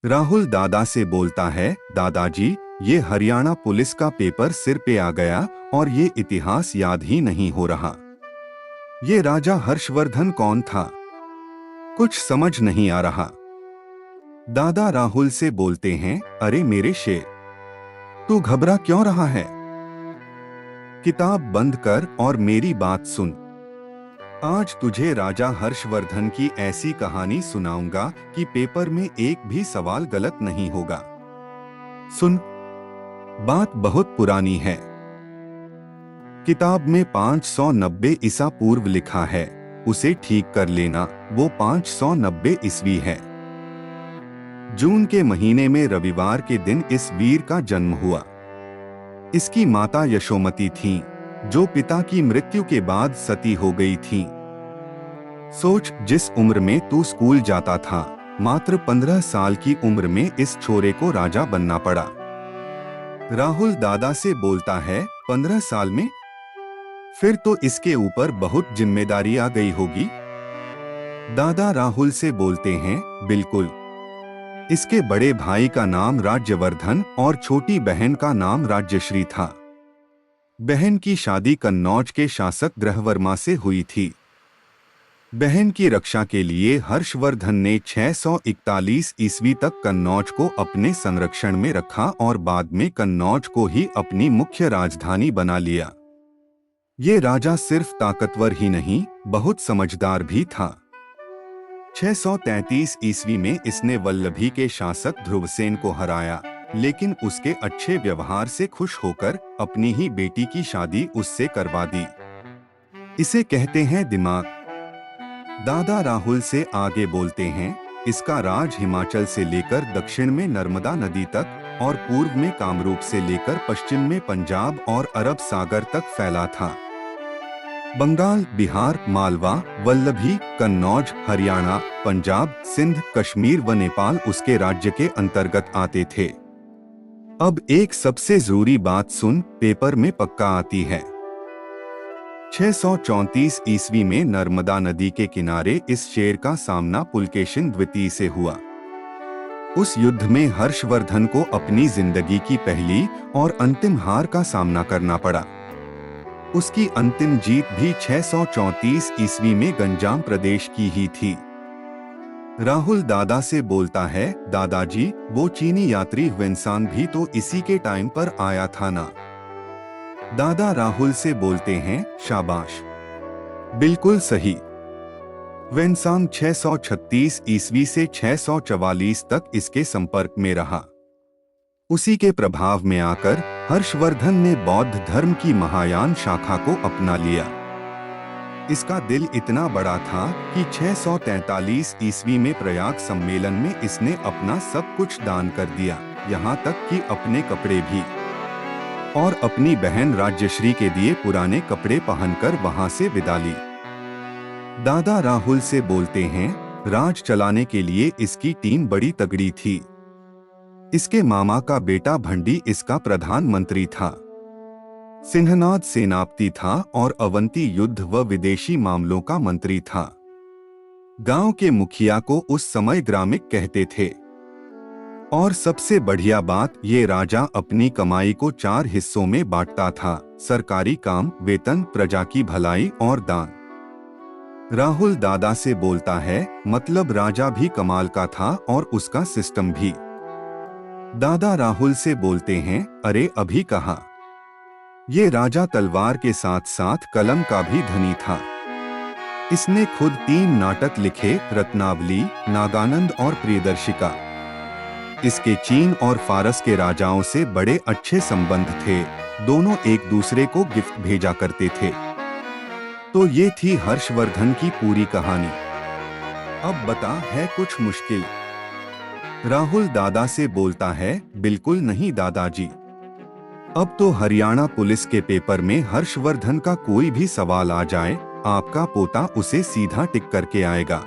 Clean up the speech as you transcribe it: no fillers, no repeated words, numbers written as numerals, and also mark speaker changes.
Speaker 1: राहुल दादा से बोलता है, दादाजी ये हरियाणा पुलिस का पेपर सिर पे आ गया और ये इतिहास याद ही नहीं हो रहा। ये राजा हर्षवर्धन कौन था? कुछ समझ नहीं आ रहा। दादा राहुल से बोलते हैं, अरे मेरे शेर, तू घबरा क्यों रहा है? किताब बंद कर और मेरी बात सुन। आज तुझे राजा हर्षवर्धन की ऐसी कहानी सुनाऊंगा कि पेपर में एक भी सवाल गलत नहीं होगा। सुन, बात बहुत पुरानी है। किताब में 590 ईसा पूर्व लिखा है, उसे ठीक कर लेना, वो 590 ईस्वी है। जून के महीने में रविवार के दिन इस वीर का जन्म हुआ। इसकी माता यशोमती थीं, जो पिता की मृत्यु के बाद सती हो गई थीं। सोच, जिस उम्र में तू स्कूल जाता था, मात्र 15 साल की उम्र में इस छोरे को राजा बनना पड़ा। राहुल दादा से बोलता है, 15 साल में? फिर तो इसके ऊपर बहुत जिम्मेदारी आ गई होगी। दादा राहुल से बोलते हैं, बिल्कुल। इसके बड़े भाई का नाम राज्यवर्धन और छोटी बहन का नाम राज्यश्री था। बहन की शादी कन्नौज के शासक ग्रहवर्मा से हुई थी। बहन की रक्षा के लिए हर्षवर्धन ने 641 ईस्वी तक कन्नौज को अपने संरक्षण में रखा और बाद में कन्नौज को ही अपनी मुख्य राजधानी बना लिया। ये राजा सिर्फ ताकतवर ही नहीं, बहुत समझदार भी था। 633 ईस्वी में इसने वल्लभी के शासक ध्रुवसेन को हराया, लेकिन उसके अच्छे व्यवहार से खुश होकर अपनी ही बेटी की शादी उससे करवा दी। इसे कहते हैं दिमाग। दादा राहुल से आगे बोलते हैं, इसका राज हिमाचल से लेकर दक्षिण में नर्मदा नदी तक और पूर्व में कामरूप से लेकर पश्चिम में पंजाब और अरब सागर तक फैला था। बंगाल, बिहार, मालवा, वल्लभी, कन्नौज, हरियाणा, पंजाब, सिंध, कश्मीर व नेपाल उसके राज्य के अंतर्गत आते थे। अब एक सबसे जरूरी बात सुन, पेपर में पक्का आती है। 634 ईस्वी में नर्मदा नदी के किनारे इस शेर का सामना पुलकेशिन द्वितीय से हुआ। उस युद्ध में हर्षवर्धन को अपनी जिंदगी की पहली और अंतिम हार का सामना करना पड़ा। उसकी अंतिम जीत भी 634 ईस्वी में गंजाम प्रदेश की ही थी। राहुल दादा से बोलता है, दादाजी वो चीनी यात्री ह्वेनसांग भी तो इसी के टाइम पर आया था ना? दादा राहुल से बोलते हैं, शाबाश, बिल्कुल सही। ह्वेनसांग 636 ईस्वी से 644 तक इसके संपर्क में रहा। उसी के प्रभाव में आकर हर्षवर्धन ने बौद्ध धर्म की महायान शाखा को अपना लिया। इसका दिल इतना बड़ा था कि 643 ईस्वी में प्रयाग सम्मेलन में इसने अपना सब कुछ दान कर दिया, यहाँ तक कि अपने कपड़े भी, और अपनी बहन राज्यश्री के दिए पुराने कपड़े पहनकर वहां से विदा ली। दादा राहुल से बोलते हैं, राज चलाने के लिए इसकी टीम बड़ी तगड़ी थी। इसके मामा का बेटा भंडी इसका प्रधानमंत्री था। सिंहनाद सेनापति था और अवंती युद्ध व विदेशी मामलों का मंत्री था। गांव के मुखिया को उस समय ग्रामिक कहते थे। और सबसे बढ़िया बात, ये राजा अपनी कमाई को 4 हिस्सों में बांटता था, सरकारी काम, वेतन, प्रजा की भलाई और दान। राहुल दादा से बोलता है, मतलब राजा भी कमाल का था और उसका सिस्टम भी। दादा राहुल से बोलते हैं, अरे अभी कहा, ये राजा तलवार के साथ साथ कलम का भी धनी था। इसने खुद 3 नाटक लिखे, रत्नावली, नागानंद और प्रियदर्शिका। इसके चीन और फारस के राजाओं से बड़े अच्छे संबंध थे, दोनों एक दूसरे को गिफ्ट भेजा करते थे। तो ये थी हर्षवर्धन की पूरी कहानी। अब बता, है कुछ मुश्किल? राहुल दादा से बोलता है, बिल्कुल नहीं दादाजी। अब तो हरियाणा पुलिस के पेपर में हर्षवर्धन का कोई भी सवाल आ जाए, आपका पोता उसे सीधा टिक करके आएगा।